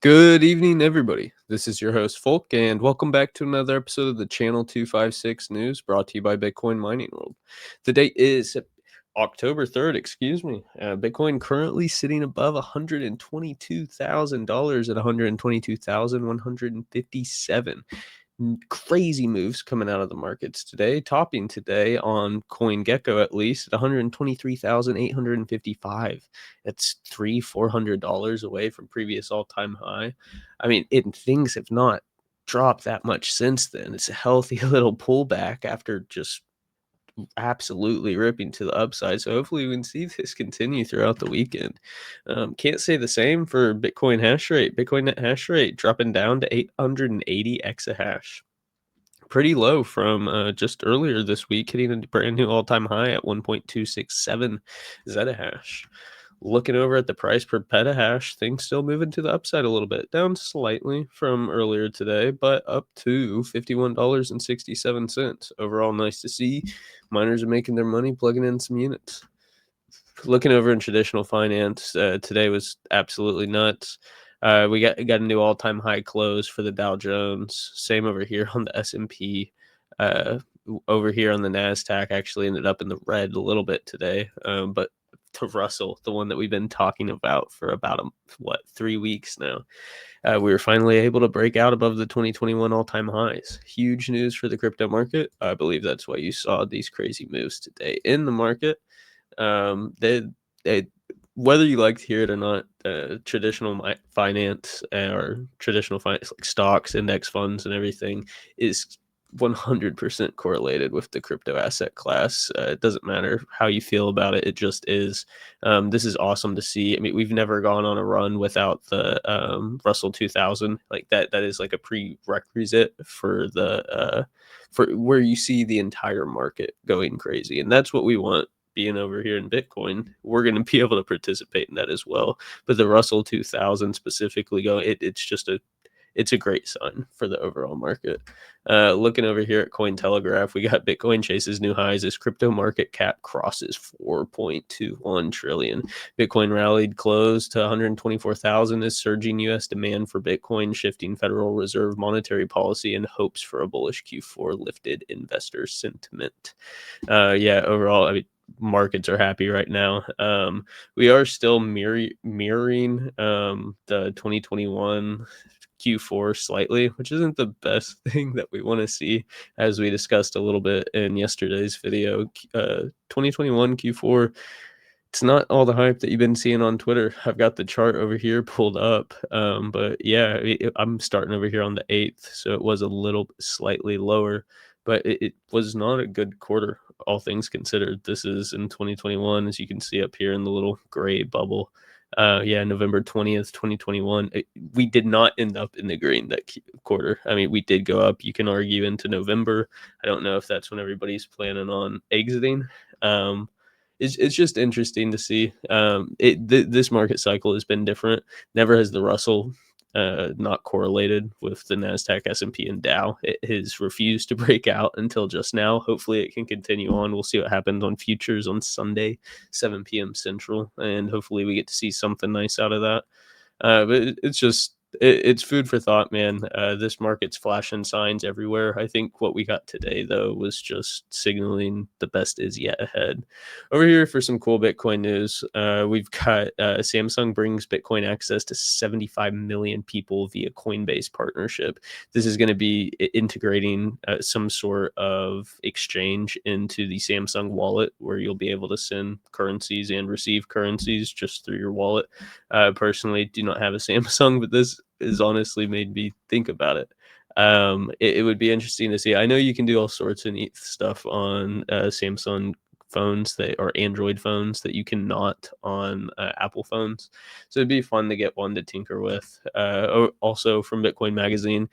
Good evening, everybody. This is your host, Folk, and welcome back to another episode of the Channel 256 News brought to you by Bitcoin Mining World. The date is October 3rd, excuse me. Bitcoin currently sitting above $122,000 at 122,157. Crazy moves coming out of the markets today, topping today on CoinGecko at least at 123,855. That's $400 away from previous all-time high. I mean, things have not dropped that much since then. It's a healthy little pullback after just absolutely ripping to the upside. So hopefully we can see this continue throughout the weekend. Can't say the same for Bitcoin hash rate. Bitcoin net hash rate dropping down to 880 exahash, pretty low from just earlier this week, hitting a brand new all-time high at 1.267 zettahash. Looking over at the price per petahash, things still moving to the upside a little bit, down slightly from earlier today, but up to $51.67. Overall, nice to see. Miners are making their money plugging in some units. Looking over in traditional finance, today was absolutely nuts. We got a new all-time high close for the Dow Jones. Same over here on the S&P. Over here on the Nasdaq, actually ended up in the red a little bit today. But to Russell, the one that we've been talking about for about 3 weeks now, we were finally able to break out above the 2021 all-time highs. Huge news for the crypto market. I believe that's why you saw these crazy moves today in the market. They whether you like to hear it or not, traditional finance or traditional finance like stocks, index funds, and everything is 100% correlated with the crypto asset class. It doesn't matter how you feel about it; it just is. This is awesome to see. I mean, we've never gone on a run without the Russell 2000. Like that is like a prerequisite for the for where you see the entire market going crazy, and that's what we want. Being over here in Bitcoin, we're going to be able to participate in that as well. But the Russell 2000 specifically it's a great sign for the overall market. Looking over here at Cointelegraph, we got Bitcoin chases new highs as crypto market cap crosses 4.21 trillion. Bitcoin rallied close to 124,000 as surging U.S. demand for Bitcoin, shifting Federal Reserve monetary policy, and hopes for a bullish Q4 lifted investor sentiment. Overall, I mean, markets are happy right now. We are still mirroring the 2021 Q4 slightly, which isn't the best thing that we want to see, as we discussed a little bit in yesterday's video. 2021 Q4, it's not all the hype that you've been seeing on Twitter. I've got the chart over here pulled up, but yeah, I'm starting over here on the 8th, so it was a little slightly lower, but it was not a good quarter, all things considered. This is in 2021, as you can see up here in the little gray bubble. November 20th, 2021. We did not end up in the green that quarter. I mean, we did go up, you can argue, into November. I don't know if that's when everybody's planning on exiting. It's just interesting to see. This market cycle has been different. Never has the Russell not correlated with the Nasdaq, S&P, and Dow. It has refused to break out until just now. Hopefully it can continue on. We'll see what happens on futures on Sunday, 7 p.m. Central, and hopefully we get to see something nice out of that. But it's food for thought, man. This market's flashing signs everywhere. I think what we got today, though, was just signaling the best is yet ahead. Over here for some cool Bitcoin news, we've got Samsung brings Bitcoin access to 75 million people via Coinbase partnership. This is going to be integrating some sort of exchange into the Samsung wallet, where you'll be able to send currencies and receive currencies just through your wallet. Personally, do not have a Samsung, but this has honestly made me think about it. It would be interesting to see. I know you can do all sorts of neat stuff on Samsung phones or Android phones that you cannot on Apple phones. So it'd be fun to get one to tinker with. Also from Bitcoin Magazine,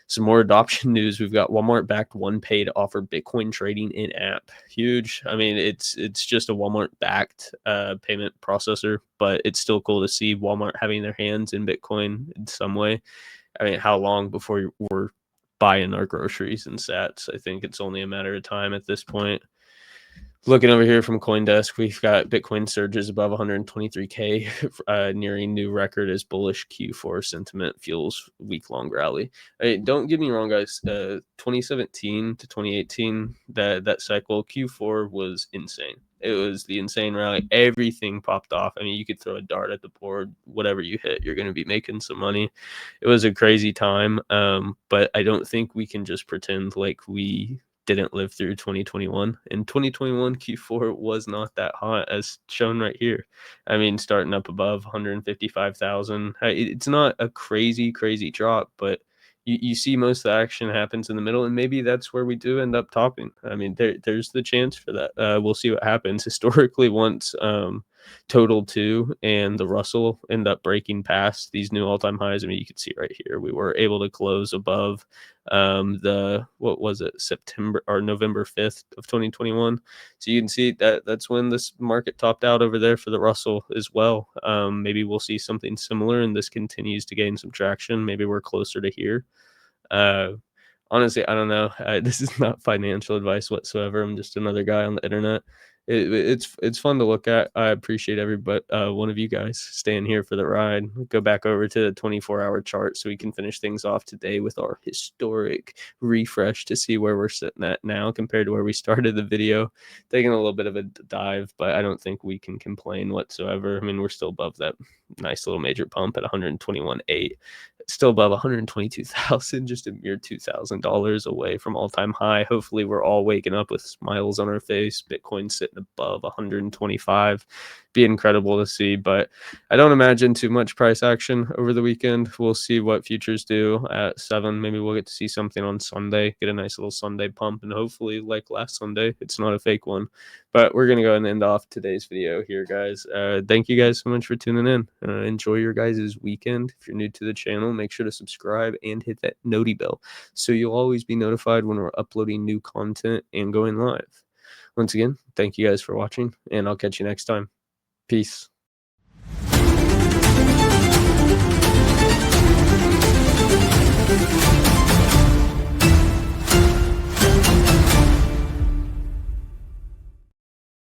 some more adoption news. We've got Walmart backed OnePay to offer Bitcoin trading in app. Huge. I mean, it's just a Walmart backed payment processor, but it's still cool to see Walmart having their hands in Bitcoin in some way. I mean, how long before we're buying our groceries and sats? I think it's only a matter of time at this point. Looking over here from CoinDesk, we've got Bitcoin surges above 123K, nearing new record as bullish Q4 sentiment fuels week-long rally. Hey, don't get me wrong, guys. 2017 to 2018, that cycle, Q4 was insane. It was the insane rally. Everything popped off. I mean, you could throw a dart at the board. Whatever you hit, you're going to be making some money. It was a crazy time, but I don't think we can just pretend like we didn't live through 2021. And 2021 Q4 was not that hot as shown right here. I mean, starting up above 155,000. It's not a crazy drop, but you see most of the action happens in the middle, and maybe that's where we do end up topping. I mean, there's the chance for that. We'll see what happens. Historically, once total two and the Russell end up breaking past these new all-time highs. I mean, you can see right here we were able to close above the, what was it, September or November 5th of 2021. So you can see that that's when this market topped out over there for the Russell as well. Maybe we'll see something similar and this continues to gain some traction. Maybe we're closer to here. uh Honestly, I don't know. This is not financial advice whatsoever. I'm just another guy on the internet. It's fun to look at. I appreciate every but one of you guys staying here for the ride. Go back over to the 24-hour chart so we can finish things off today with our historic refresh to see where we're sitting at now compared to where we started the video. Taking a little bit of a dive, but I don't think we can complain whatsoever. I mean, we're still above that nice little major pump at 121.8. Still above 122,000, just a mere $2,000 away from all-time high. Hopefully we're all waking up with smiles on our face. Bitcoin sitting above 125. Be incredible to see, but I don't imagine too much price action over the weekend. We'll see what futures do at 7. Maybe we'll get to see something on Sunday, get a nice little Sunday pump, and hopefully like last Sunday, it's not a fake one. But we're going to go ahead and end off today's video here, guys. Thank you guys so much for tuning in. Enjoy your guys' weekend. If you're new to the channel, make sure to subscribe and hit that noti bell so you'll always be notified when we're uploading new content and going live. Once again, thank you guys for watching, and I'll catch you next time. Peace.